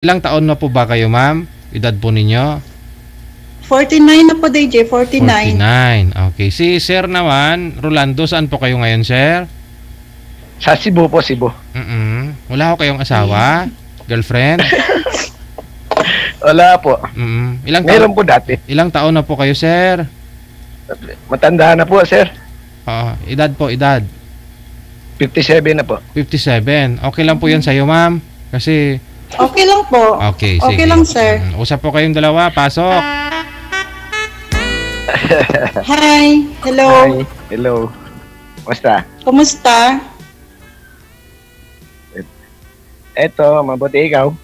Ilang taon na po ba kayo, ma'am? Edad po ninyo? 49 na po, DJ. 49. 49. Okay. Si Sir naman, Rolando, saan po kayo ngayon, Sir? Sa Cebu po, Cebu. Wala ko kayong asawa? Girlfriend? Wala po. Meron po dati. Ilang taon na po kayo, Sir? Matanda na po, sir. Edad po, edad? 57 na po. 57. Okay lang po yan sa'yo, ma'am? Kasi... Okay lang po. Okay, sige. Okay lang, sir. Usap po kayong dalawa. Pasok. Hi. Hello. Hi. Hello. Kumusta? Kumusta? Eto, mabuti ikaw.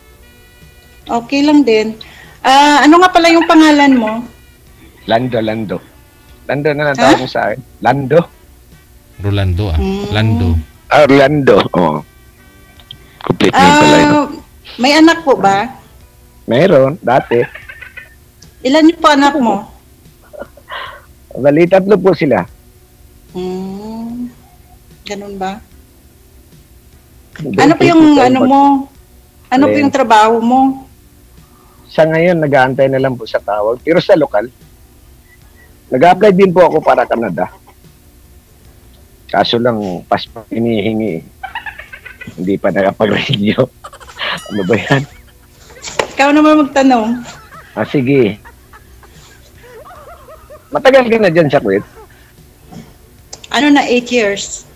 Okay lang din. Ano nga pala yung pangalan mo? Lando. Lando na lang tawag mo sa akin. Lando. Rolando, Lando. Orlando. Oo. Complete name pala yun. May anak po ba? Meron, dati. Ilan yung po anak mo? Bali, 3 po sila. Ganun ba? Ano po yung ano mo? Ano po yung trabaho mo? Sa ngayon, nag-aantay na lang po sa tawag. Pero sa lokal, nag-apply din po ako para Canada. Kaso lang, passport hinihingi. Hindi pa nakapag-renew. Ano ba yan? Ikaw naman magtanong. Sige. Matagal ka na dyan sa Kuwait? Ano na, 8 years?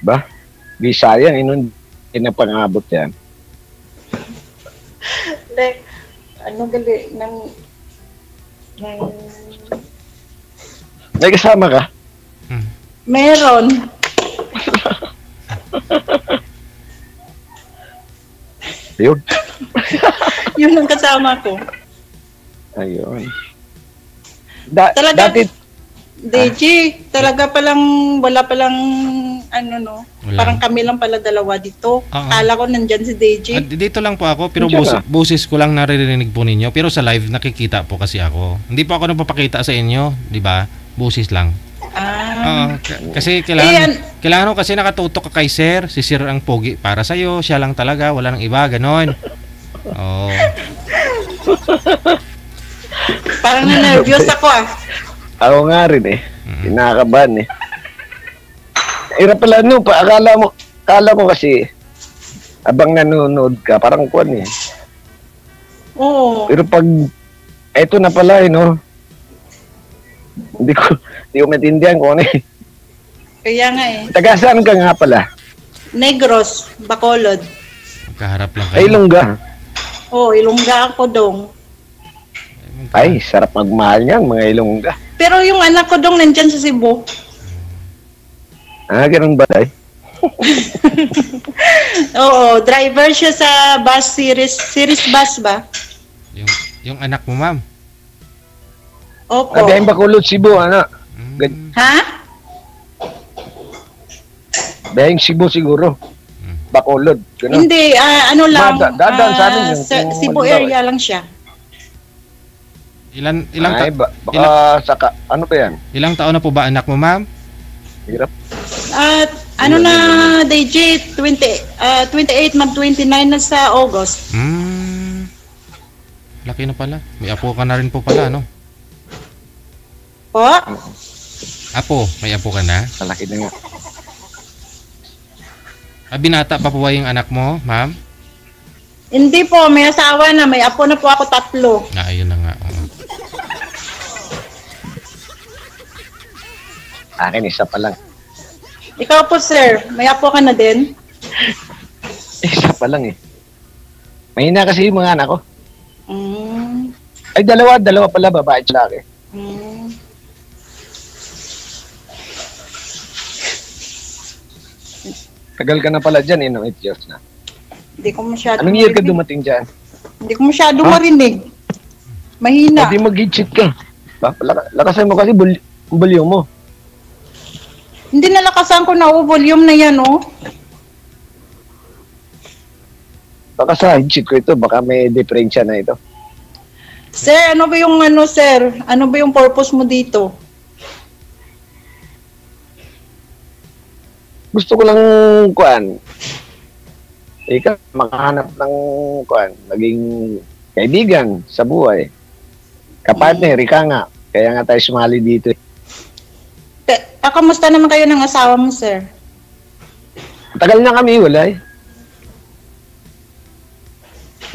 Ba? Di sayang, inapangabot yan. Ano gali ng... May kasama ka? Meron. Yun. Yun ang kasama ko. Ayun. Talaga, Dati, DJ, talaga palang, wala palang, ano no, Wala. parang kami lang pala dalawa dito. Kala ko nandyan si DJ. Dito lang po ako, pero Nandiyan boses ko lang naririnig po ninyo. Pero sa live, nakikita po kasi ako. Hindi po ako nagpapakita sa inyo, di ba? Boses lang. Kasi kailangan ko kasi nakatutok ka kay Sir. Si Sir ang pogi para sa'yo. Siya lang talaga, wala nang iba, ganon. Parang na-nervous ako ako nga rin Kinakabahan Hirap pala akala ko kasi abang nanonood ka, parang kuwan Oo. Pero pag eto na pala hindi ko maintindihan kung ano Kaya nga Taga saan ka nga pala? Negros, Bacolod. Kaharap lang kayo. Ay, Ilongga. Oo, Ilongga ako dong. Ay, sarap magmahal niyan, mga Ilongga. Pero yung anak ko dong nandyan sa Cebu. Ganun ba tay? Oo, driver siya sa bus series bus ba? Yung anak mo, ma'am? Opo. Biyaheng Bacolod, Cebu, Ha? Biyaheng Cebu siguro. Bacolod, gano'n. Hindi, ano lang, dadaan sa amin yung Cebu area lang siya. Ano ba yan? Ilang taon na po ba anak mo, ma'am? Hirap. Ano na, DJ, 28 mag-29 na sa August. Laki na pala. May apo ka na rin po pala, no? Po? Apo, may apo ka na? Malaki na nga. Binata pa po ba yung anak mo, ma'am? Hindi po, may asawa na. May apo na po ako 3. Ayun na nga. Akin, isa pa lang. Ikaw po, sir. May apo ka na din? Isa pa lang Mahina kasi yung mga anak ko. Ay, dalawa pala, babae at lalaki. Tagal ka na pala dyan, 8 years na. Hindi ko masyado Anong year ka dumating dyan? Hindi ko masyado marinig. Mahina. Hindi mag-cheat ka. Lakasan mo kasi volume mo. Hindi nalakasan ko na volume na yan, Baka sa cheat ko ito, baka may diferensya na ito. Sir, ano ba yung sir? Ano ba yung purpose mo dito? Gusto ko lang Ikaw, makahanap ng maging kaibigan sa buhay. Kapartner, ika nga. Kaya nga tayo sumali dito. Kamusta naman kayo ng asawa mo, sir? Tagal na kami, wala eh.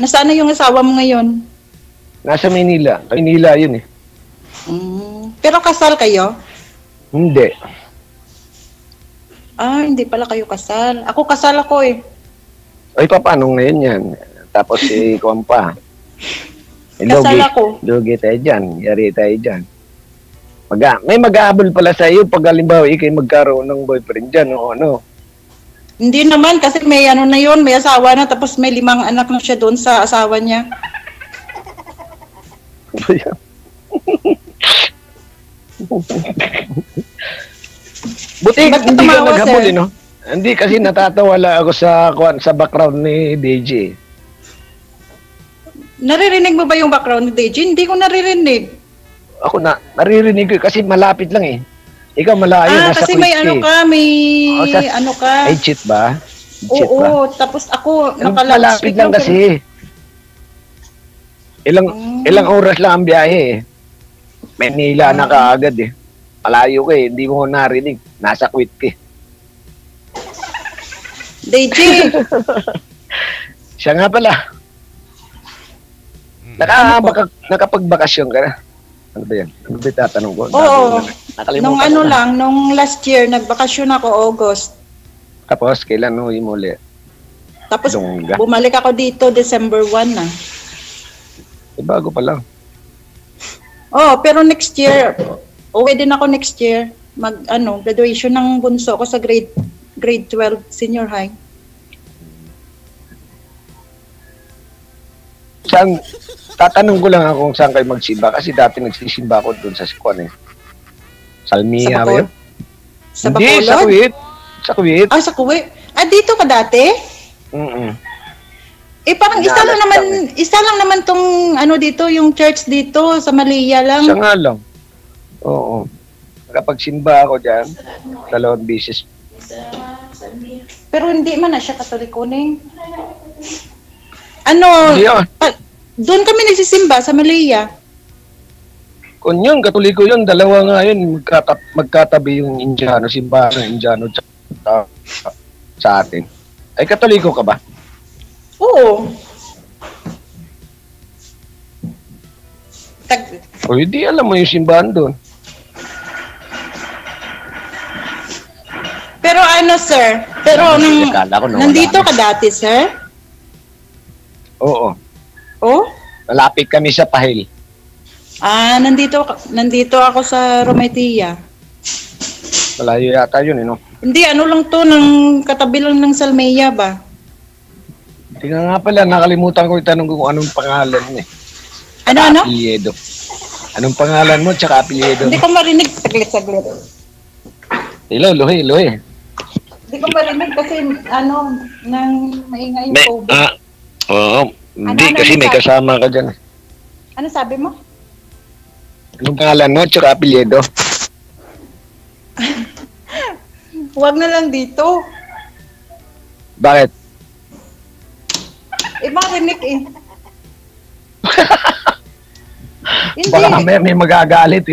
Nasaan na yung asawa mo ngayon? Nasa Manila. Manila yun eh. Pero kasal kayo? Hindi. Hindi pala kayo kasal. Ako kasal ako eh. Ay, paano ngayon yan? Tapos kuwan pa. Kasal ako. Lugi tayo dyan. Yari tayo dyan. May mag-aabol pala sa iyo pag halimbawa ikay magkaroon ng boyfriend dyan o ano. Hindi naman kasi may ano na yun, may asawa na tapos may 5 anak na siya doon sa asawa niya. Buti hindi ka naghabol eh, no? Hindi kasi natatawala ako sa background ni DJ. Naririnig mo ba yung background ni DJ? Hindi ko naririnig. Ako naririnig ko kasi malapit lang eh. Ikaw malayo, nasa kasi may ano ka, may ano ka. Ay, cheat ba? Cheat Oo, ba? Tapos ako malapit lang kasi. Ilang oras lang ang biyahe eh. Manila na kaagad eh. Malayo ka eh, hindi mo narinig. Nasa quit ka eh. DJ! Siya nga pala. Nakapagbakasyon ka na? Ano ba yan? Ano ba tatanong ko? Oo. Nung last year, nagbakasyon ako August. Tapos, kailan mo muli? Tapos, bumalik ako dito December 1 na. Bago pa lang. Pero next year, uwi din ako next year. Graduation ng bunso ko sa grade 12 senior high. Tatanong ko lang ako kung saan kayo magsimba kasi dati nagsisimba ako doon sa Sikwan eh. Salmia ba yun? Sa Bacolod? Hindi, sa Kuwait. Sa Kuwait. Dito ka dati? Parang isa lang naman tong dito, yung church dito sa Malia lang. Siya nga lang. Oo. Nakapagsimba ako dyan, 2 beses. Pero hindi man na siya Katoliko ning. Doon kami nagsisimba sa Malia. Kung yun, Katoliko yun, 2 nga yun, magkatabi yung Indiano, simbahan ng Indiano sa atin. Ay, Katoliko ka ba? Oo. Hindi alam mo yung simbahan doon. Pero sir? Nandito ka dati, sir? Oo. Oh? Malapit kami sa Pahil. Nandito ako sa Rometia. Malayo yata yun, no? Hindi, lang to, katabi lang ng Salmeya ba? Tingnan nga pala, nakalimutan ko itanong kung anong pangalan mo eh. Ano? Apelyido. Anong pangalan mo, tsaka apelyido? Hindi ko marinig. Saglit. Luhi. Hindi ko marinig kasi, nang maingay yung COVID. Oo. Hindi, kasi may kasama ka dyan. Ano sabi mo? Anong pangalan mo, tsaka apelyido? Huwag na lang dito. Bakit? Marinig eh. Hindi. Baka may magagalit,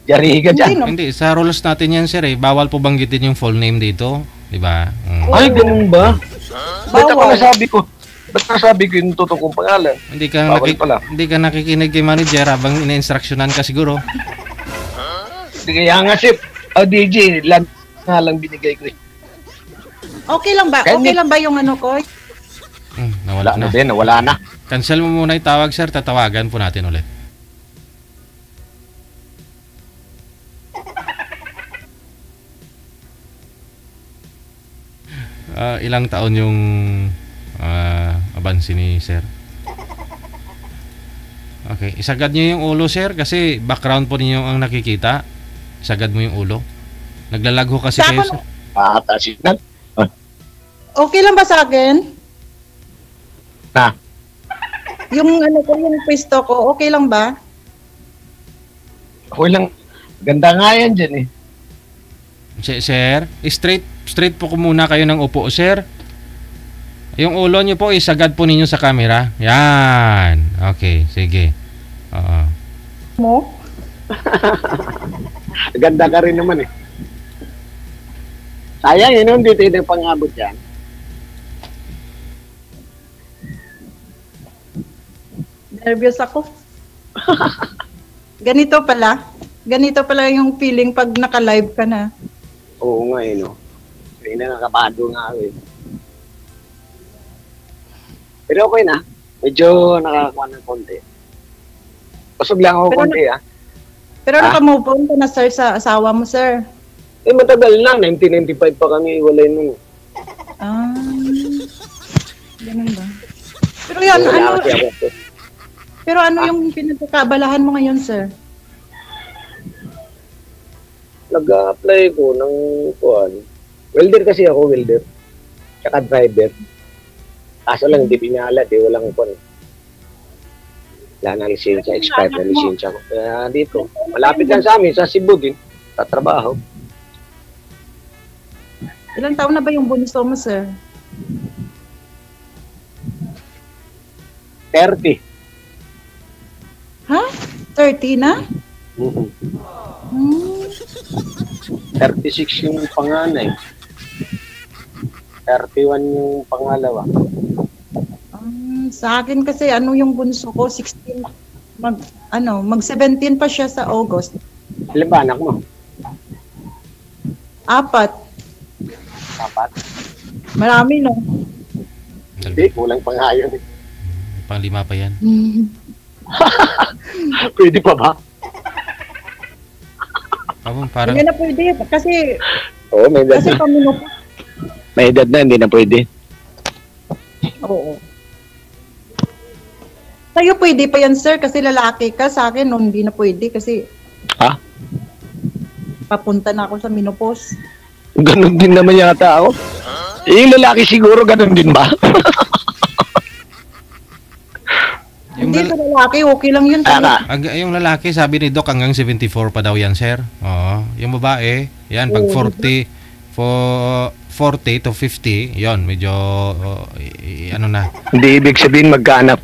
Yari ka dyan. Hindi, sa rules natin yan, sir eh. Bawal po banggitin yung full name dito. Diba? Ay, ganun ba? Ba't nasabi ko yung totoo kong pangalan? Hindi ka nakikinig kay manager habang ina-instructionan ka siguro. Hindi kaya nga, sir. DJ, lang binigay ko eh. Okay lang ba? Okay lang ba yung ko? Nawala na. Cancel mo muna itawag, sir. Tatawagan po natin ulit. Ilang taon yung abansi ni sir? Okay, isagad nyo yung ulo, sir, kasi background po ninyo ang nakikita. Isagad mo yung ulo. Naglalagho kasi kayo, sir. Signal. Okay lang ba sa akin? Yung yung pwesto ko, okay lang ba? Okay lang. Ganda nga yan dyan eh. Sir, straight po ko muna kayo ng upo, sir. Yung ulo nyo po, isagad po ninyo sa camera. Yan. Okay, sige. Oo. Mo? Ganda ka rin naman eh. Sayang yun, hindi tayo pang-abot yan. Nervous ako. Ganito pala yung feeling pag naka-live ka na. Oo nga eh, no? May nakakabado nga ako eh. Pero okay na. Medyo nakakuha ng konti. Pasog lang ako konti ah. Pero naka-move on ka na, sir, sa asawa mo, sir. Eh, matagal na. 1995 pa kami iwalay nun. Ah. Ganun ba? Pero yan, pero ano yung pinagkakabalahan mo ngayon, sir? Nag-apply ko ng kuhan. Welder kasi ako, welder. Tsaka driver. Kaso lang, hindi pinalat eh. Walang kuhan. Wala na lisensya, expired na lisensya ko. Kaya dito, malapit lang sa amin, sa Cebu din. Sa trabaho. Ilang taon na ba yung bunso mo, sir? 30. Ha? 30 na? Mm-hmm. 36 yung panganay. 31 yung pangalawa. Sa akin kasi yung bunso ko 16 mag 17 pa siya sa August. Ilan ba anak mo? 4. 4? Marami, no? Hindi, kulang pa nga yun. Pang-5 pa yan. Pwede pa ba? Parang... Hindi na pwede kasi Oo, may edad kasi na. paminok. May edad na, hindi na pwede. Oo. Sa'yo pwede pa yan, sir, kasi lalaki ka. Sa akin, hindi na pwede kasi Ha? papunta na ako sa menopause. Ganon din naman yata ako. Yung lalaki siguro ganon din ba? Hindi sa lalaki, okay lang yun. Yung lalaki, sabi ni Doc, hanggang 74 pa daw yan, sir. Oo. Yung babae, yan, pag 40 to 50, yon medyo, ano na. Hindi ibig sabihin magkaanak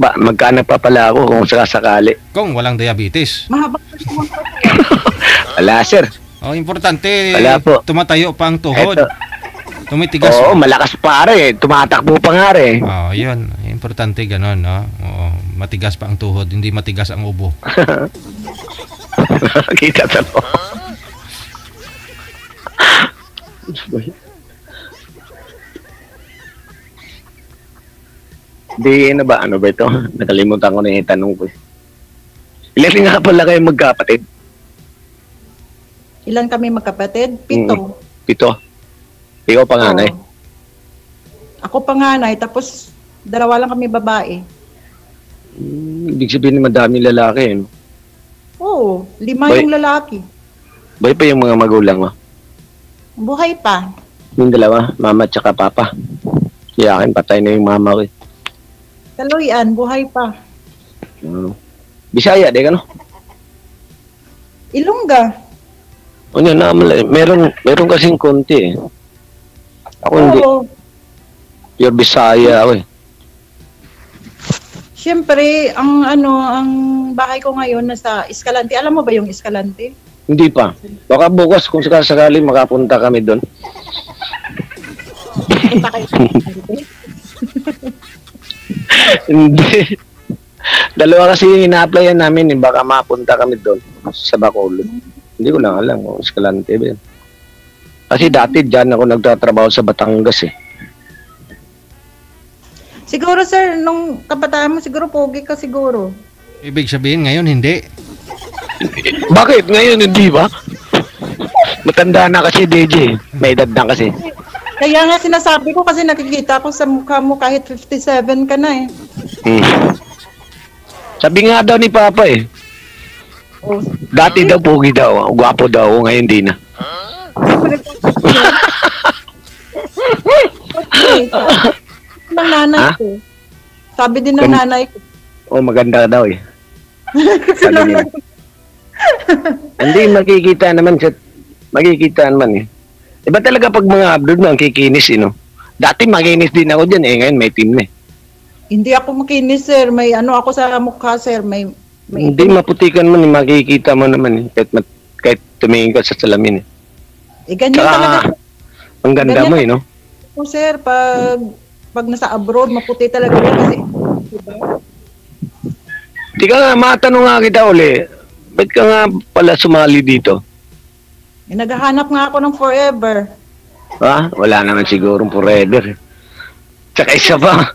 pa pala ako kung sakasakali. Kung walang diabetes. Mahaba pa siya. Wala, sir. Importante, Wala po. tumatayo pa ang tuhod. Eto. Tumitigas. Oo, malakas pa rin. Tumatakbo pa nga rin. Yun. Importante ganon, no? Oo. Matigas pa ang tuhod, hindi matigas ang ubo. Kita sa to. Di na ba? Ano ba ito? Nakalimutan ko na yung tanong ko. Ilan nga pala kayo magkapatid? Ilan kami magkapatid? 7. 7. Ikaw panganay? Oo. Ako panganay, tapos 2 lang kami babae. Ibig sabihin madaming lalaki, no? Oo, 5 yung lalaki. Bay pa yung mga magulang mo? Buhay pa. Yung dalawa, mama at saka papa. Kaya akin, patay na yung mama ko. Kaloyan, buhay pa. Bisaya, di ka no? Ilongga. O yun, meron kasing konti eh. Ako hindi. Pure Bisaya ako eh. Siyempre, ang bahay ko ngayon nasa Escalante. Alam mo ba yung Escalante? Hindi pa. Baka bukas kung sakasakali makapunta kami doon. Punta kayo sa Escalante? Hindi. Dalawa kasi yung ina-applyan namin eh. Baka mapunta kami doon sa Bacolod. Hindi ko lang alam kung Escalante ba yun. Kasi dati dyan ako nagtatrabaho sa Batangas eh. Siguro, sir, nung kabataan mo, siguro pogi ka siguro. Ibig sabihin, ngayon hindi. Bakit? Ngayon hindi ba? Matanda na kasi DJ. May edad na kasi. Kaya nga sinasabi ko kasi nakikita ko sa mukha mo kahit 57 ka na eh. Sabi nga daw ni Papa eh. Oh. Dati daw pogi daw. Gwapo daw. Ngayon di na. Okay. Ng nanay ko. Sabi din ng nanay ko. Oh, maganda daw eh. Sabi niya. Hindi, makikita naman eh. Iba talaga pag mga abroad na ang kikinis, no? Dati makinis din ako dyan ngayon may team na eh. Hindi ako makinis, sir. May ano ako sa mukha, sir. May Hindi maputikan mo, makikita mo naman eh. Kahit tumingin ka sa salamin eh. ganyan talaga. Ang ganda Ganyan mo eh, no? po, sir. Pag nasa abroad, maputi talaga yan kasi, diba? Tika nga, matanong nga kita uli. Ba't ka nga pala sumali dito? Naghahanap nga ako ng forever. Ha? Wala naman sigurong forever. Tsaka isa pa.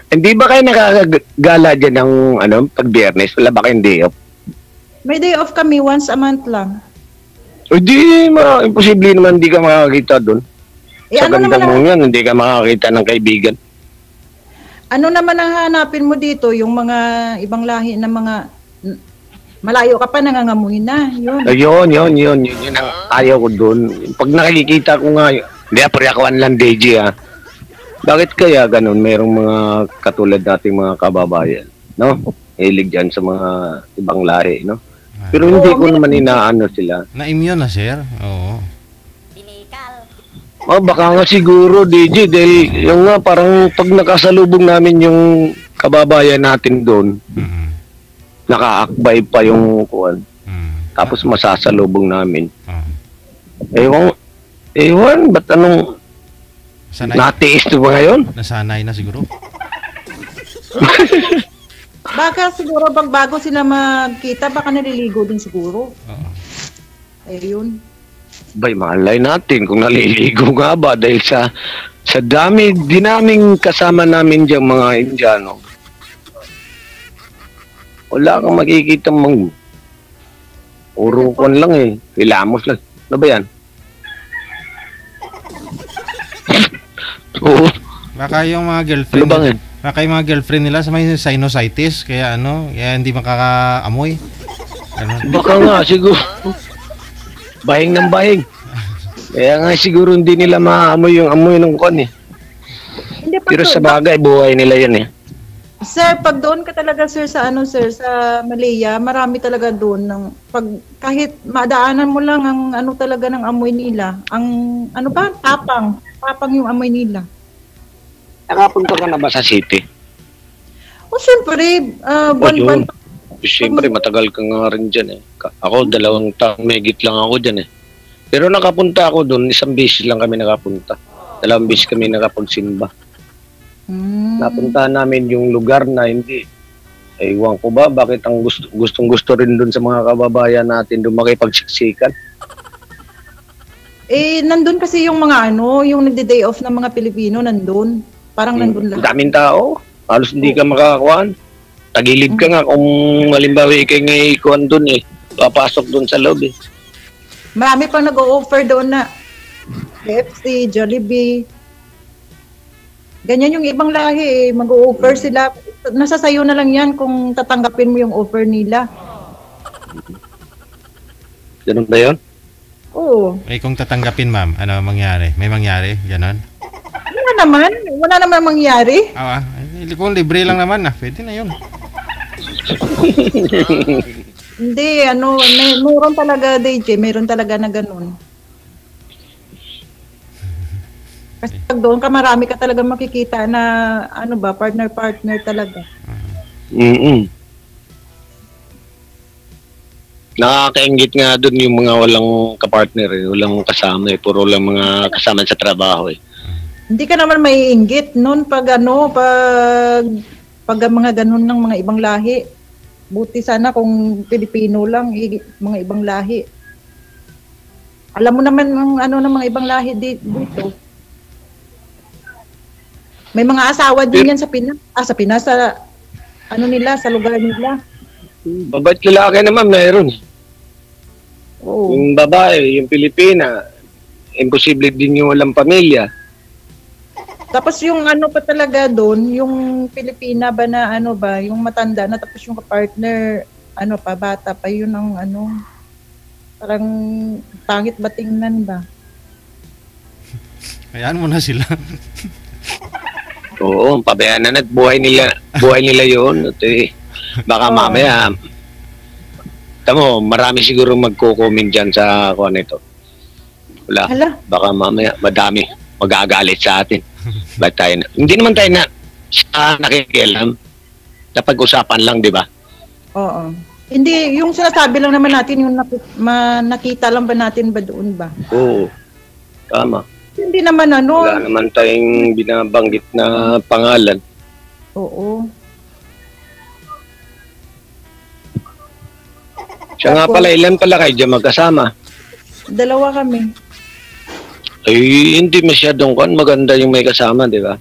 Hindi ba kayo nakakagala dyan ng pag biyernes? Wala ba kayong day off? May day off kami once a month lang. O di, imposible naman hindi ka makakita doon. Sa Ano ganda naman, mo yan, hindi ka makakita ng kaibigan. ano naman ang hanapin mo dito? Yung mga ibang lahi na mga malayo ka pa, nangangamoy na. Yun. Ayun, yun ang ayaw ko doon. Pag nakikita ko nga, hindi aparyakuan lang DJ ha. Bakit kaya ganun? Merong mga katulad nating mga kababayan, no? Hilig dyan sa mga ibang lahi, no? Pero hindi ko naman inaano sila. Na-immune na, sir. Oo. Baka nga siguro, DJ, dahil yung nga parang pag nakasalubong namin yung kababayan natin doon, nakaakbay pa yung kuwan. Tapos masasalubong namin. Ewan, ba't anong Sanay. natiis to ba ngayon? Nasanay na siguro. Baka siguro pag bago sila magkita, baka naliligo din siguro. Oo. Ayun. Bay, malay natin kung naliligo nga ba dahil sa dinaming kasama namin diyang mga Indiano. Wala kang makikita mang urukan lang eh. Ilamos lang. Ano ba yan? Oo. Baka yung mga Ano girlfriend. bang yan? Baka yung mga girlfriend nila sa may sinusitis, kaya kaya hindi makakaamoy. Baka nga siguro. Bahing ng bahing. Kaya nga siguro hindi nila maamoy yung amoy ng kon eh. Hindi pa Pero sa bagay, buhay nila yan eh. Sir, pag doon ka talaga sir sa sa Malaya, marami talaga doon ng kahit madaanan mo lang ang talaga ng amoy nila. Ang tapang yung amoy nila. Nakapunta ka na ba sa city? O syempre, buwan-buwan. Siyempre, matagal ka nga rin dyan eh. Ako, 2 taon, megit lang ako dyan eh. Pero nakapunta ako doon, 1 beses lang kami nakapunta. 2 beses kami nakapagsimba. Napunta namin yung lugar na hindi. Ewan ko ba, bakit ang gustong-gusto rin doon sa mga kababayan natin doon makipagsiksikan? Nandun kasi yung mga yung nagde-day off ng mga Pilipino nandun. Parang nandun lang. Daming tao. Halos hindi ka makakuan. Tagilid ka nga kung halimbawa ikay ngay ikuan doon eh. Papasok doon sa loob eh. Marami pang nag-o-offer doon na KFC, Jollibee. Ganyan yung ibang lahi eh. Mag-o-offer sila. Nasa sayo na lang yan kung tatanggapin mo yung offer nila. Ganun ba yun? Oo. Kung tatanggapin, ma'am, ano mangyari? May mangyari? Ganon? Wala naman mangyari. Kung libre lang naman pwede na yun. Hindi, meron talaga, DJ, meron talaga na ganun. Kasi pag doon ka, marami ka talaga makikita na, partner talaga. Nakakaingit nga doon yung mga walang kapartner eh, walang kasama eh, puro lang mga kasama sa trabaho eh. Hindi ka naman maiinggit noon pag mga ganun ng mga ibang lahi. Buti sana kung Pilipino lang, mga ibang lahi. Alam mo naman ng mga ibang lahi dito. May mga asawa din yan sa Pinas. Sa Pinas, sa sa lugar nila. Baba't lalaki naman mayroon. Oo. Yung babae, yung Pilipina, imposible din yung walang pamilya. Tapos yung pa talaga doon, yung Pilipina ba na yung matanda na tapos yung partner, bata pa yun ang parang pangit ba tingnan ba? Hayaan mo na sila. Oo, pabayaan na buhay nila yun. At, baka mamaya, tamo, marami siguro magko-comment dyan sa kuha nito. Wala, Hala. baka mamaya madami magagalit sa atin. Ba't tayo hindi naman tayo na nakikialam. Napag-usapan lang, di ba? Oo. Hindi, yung sinasabi lang naman natin, yung nakita lang ba natin ba doon ba? Oo. Tama. Hindi naman ano. Wala naman tayong binabanggit na pangalan. Oo. Siya nga pala, ilan pala kayo dyan magkasama? 2 kami. Ay, hindi masyadong maganda yung may kasama, di ba?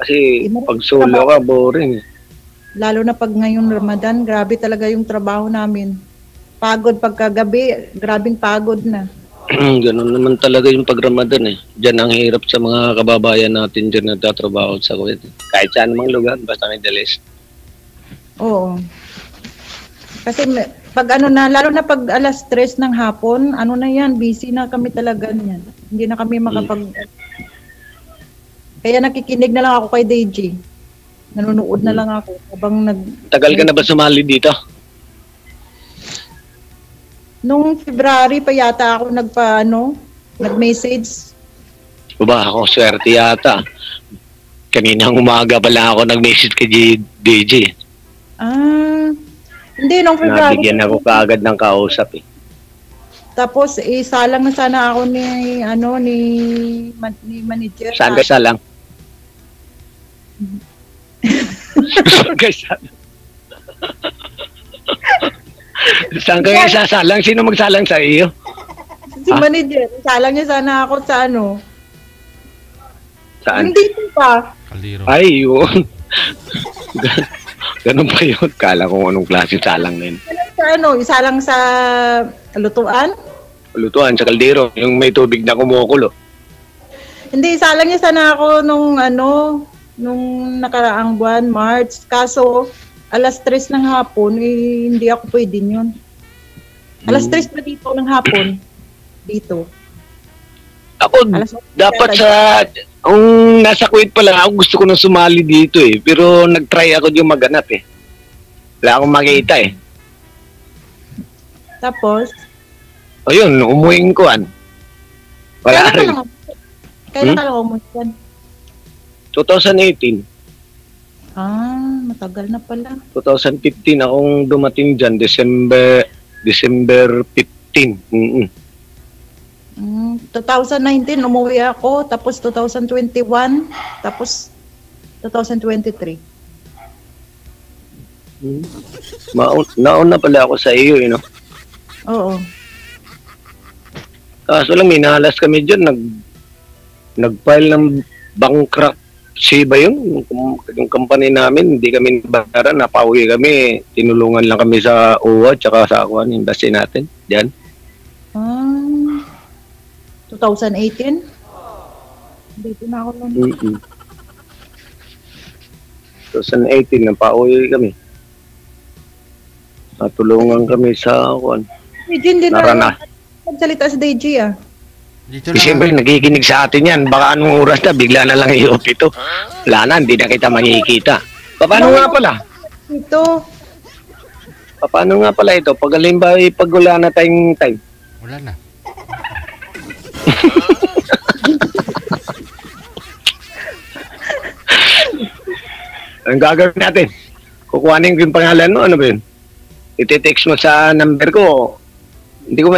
Kasi pag solo ka, boring. Lalo na pag ngayong Ramadan, grabe talaga yung trabaho namin. Pagod pagkagabi, grabing pagod na. Ganun naman talaga yung pag Ramadan eh. Diyan ang hirap sa mga kababayan natin dyan nagtatrabaho sa Kuwait. Kahit saan namang lugar, basta may dalis. Oo. Kasi pag ano na, lalo na pag 3:00 ng hapon, ano na yan, busy na kami talaga niyan. Hindi na kami Kaya nakikinig na lang ako kay Deji. Nanonood na lang ako habang Tagal ka na ba sumali dito? Nung February pa yata ako nag-message. Ba, ako swerte yata. Kaninang umaga pala ako nag-message kay DJ. Hindi, nung February. Nabigyan ako kaagad ng kausap eh. Tapos, isalang na sana ako ni manager. Saan ka salang? Saan ka salang? Saan ka isasalang? Sino magsalang sa iyo? Si manager. Isalang niya sana ako sa Saan? Hindi pa. Kaldero. Ay, yun. Ganun pa yun. Kala ko anong klase salang na yun. Sa isalang sa lutuan? Lutuan sa kaldero. Yung may tubig na kumukulo. Hindi, isalang niya sana ako nung nakaraang buwan, March. Kaso, 3:00 ng hapon, hindi ako pwede yun. 3:00 ba dito ng hapon? Dito. Ako, dapat kung nasa Kuwait pa lang ako, gusto ko nang sumali dito eh. Pero nag-try ako yung maganap eh. Wala akong makita eh. Tapos? O yun, umuwing ko Wala rin. Kailan ka lang umuwi? 2018. Matagal na pala. 2015 akong dumating dyan, December 15. 2019 umuwi ako, tapos 2021, tapos 2023. Nauna pala ako sa iyo, you know? Oo. Kaso lang, minahalas kami dyan, nag-file ng bankruptcy ba yun? Yung company namin, hindi kami nabayaran, napauwi kami, tinulungan lang kami sa UWA, tsaka sa embassy natin, dyan. 2018? Dito na ako lang. 2018, napauwi kami. Natulungan kami sa Hindi na magsalita sa DJ Dito Kasi siyempre, nakikinig sa atin yan. Baka anong oras na, bigla na lang i-off ito. Wala na, hindi na kita makikita. Paano nga pala? Ito. Paano nga pala ito? Pag halimbawa, pag wala na tayong time. Wala na. Ang gagawin natin? Kukuhanin ko yung pangalan mo, ano ba yun? Iti-text mo sa number ko. Hindi ko.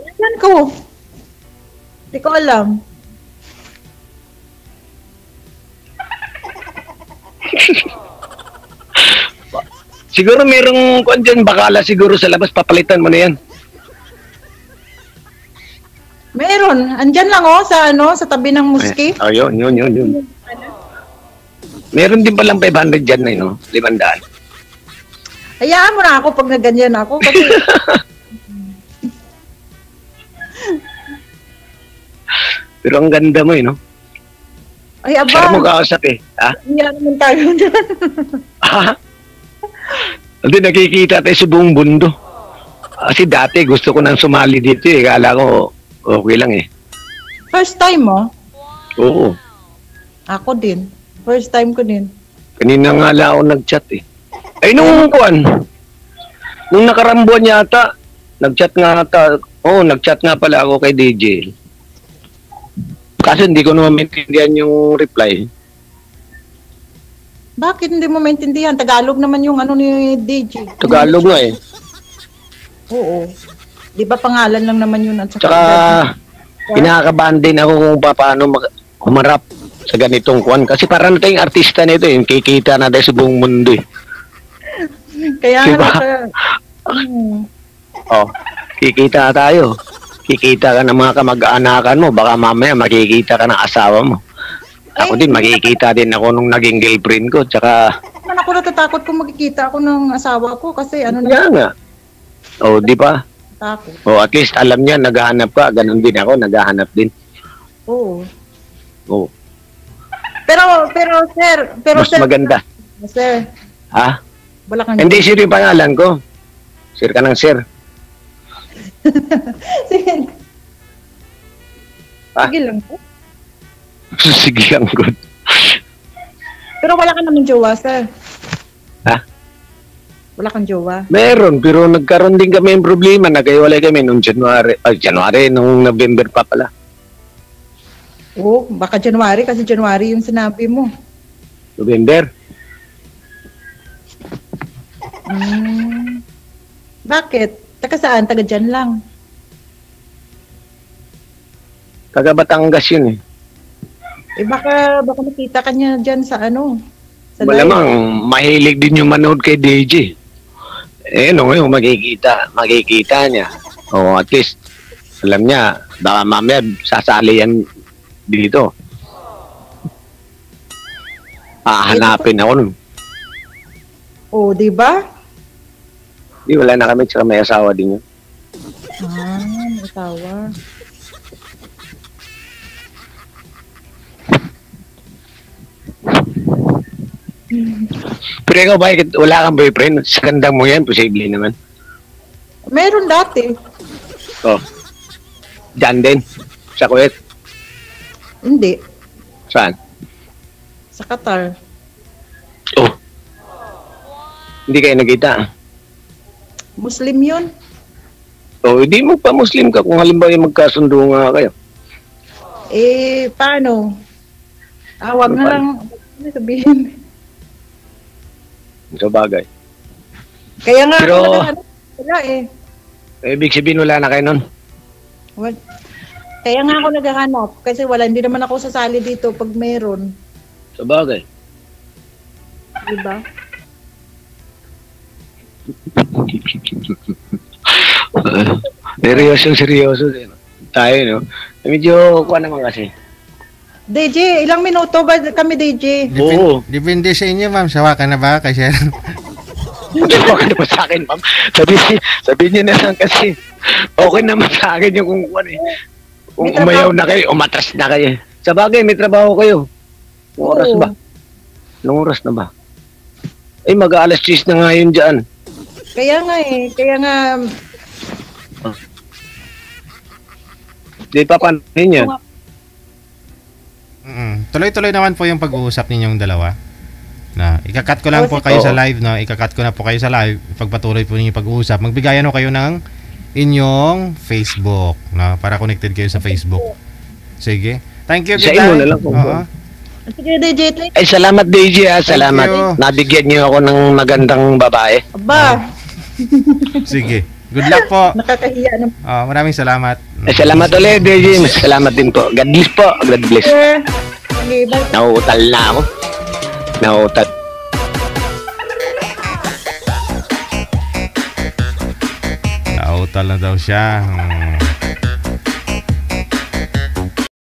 Yan ko. Hindi ko alam. Siguro merong dyan, bakala siguro sa labas, papalitan mo na yan. Meron. Andyan lang sa tabi ng muski. Yun. Meron din palang 500 dyan na yun, 500. Hayaan mo na ako pag naganyan ako. Kasi Pero ang ganda mo no? Ay, aba. Saan mo kausap ha? Hindi naman tayo dyan. Hindi, nakikita tayo sa buong mundo. Kasi dati gusto ko nang sumali dito Kala ko okay lang First time mo? Oo. Ako din. First time ko din. Kanina nga lang ako nag-chat Ay, nung nakarambuan yata, nag-chat nga pala ako kay DJ. Kasi hindi ko naman maintindihan yung reply. Bakit hindi mo maintindihan? Tagalog naman yung ano ni DJ. Tagalog nga eh. Oo. Di ba pangalan lang naman yun at Tsaka, pinakakabahan din ako kung paano humarap sa ganitong kwan. Kasi parang tayong artista nito eh. Kikita na tayo sa buong mundo eh. Kaya Diba? Oh, kikita tayo. Kikita ka ng mga kamag-aanakan mo. Baka mamaya makikita ka ng asawa mo. Ako din, makikita din ako nung naging girlfriend ko. Tsaka, naman ako natatakot kung makikita ako ng asawa ko kasi ano kaya nga. Oh, di ba? takot. Oh, at least alam niya, naghahanap ka. Ganon din ako, naghahanap din. Oo. Oh, Pero mas sir, maganda. sir, Ha? wala kang Hindi, sir yung pangalan ko. Sir ka ng sir. Sige. Ah? Sige lang po. Sige lang, good. Pero wala ka naman jowa, sir. Ha? Wala kang jowa. Meron, pero nagkaroon din kami ng problema. Nagkahiwalay kami nung January, nung November pa pala. Oo, baka January kasi January yung sinabi mo. November. Bakit? Taga saan? Taga dyan lang. Taga Batangas yun eh. Baka nakita ka niya dyan sa ano? Sa live. Malamang, mahilig din yung manood kay DJ. Ngayon, makikita niya. O at least, alam niya, baka mamaya sasali yan dito. Hanapin ako nun. Oo, di ba? Di, wala na kami, tsaka may asawa din yun. May asawa. Pero ikaw, bakit wala kang boyfriend? Sa ganda mo yan, posible naman. Meron dati. Oh. Diyan din. Sa Kuwait. Hindi. Saan? Sa Qatar. Oh. Hindi kayo nagkita. Muslim yun. Oh, hindi mo pa Muslim ka kung halimbawa yung magkasundo nga kayo. Paano? Wag Ano na pa? lang. Ano sabihin? Sa bagay. Kaya nga, Pero- wala Ibig sabihin wala na kayo nun. Kaya nga ako naghahanap. Kasi hindi naman ako sasali dito pag meron. Sa bagay. Diba? Seryoso din. Tayo, no? Medyo, kuha naman kasi. DJ, ilang minuto ba kami, DJ? Oo. Depende sa inyo, ma'am. Sawa ka na ba? Kasi Sawa ka naman sa akin, ma'am. Sabihin niyo na lang kasi. Okay naman sa akin yung kung kuha eh. Kung May umayaw trabaho. na kayo, umatras na kayo. Sa bagay, may trabaho kayo. Anong oras Oo. ba? Anong oras na ba? Ay, mag-aalas 6 na nga yun dyan. Kaya nga Kaya nga, Di pa panin yan. tuloy-tuloy naman po yung pag-uusap ninyong dalawa. Na ikakat ko lang po kayo sa live, no? Ikakat ko na po kayo sa live. Pagpatuloy po ninyo yung pag-uusap. Magbigayan ho kayo ng inyong Facebook, no? Para connected kayo sa Facebook. Sige. Thank you, Sa inyo na lang po. Oo. sige, DJ, Ay, salamat DJ ha. Salamat. you. Nabigyan niyo ako ng magandang babae. aba, Sige. Good luck po. nakakahiya naman. Maraming salamat. Ay, salamat ulit DJ. Salamat din po. God bless po. God bless. Sir, sige, bye. Nauutal na ako. Nauutal. Nautal na daw siya.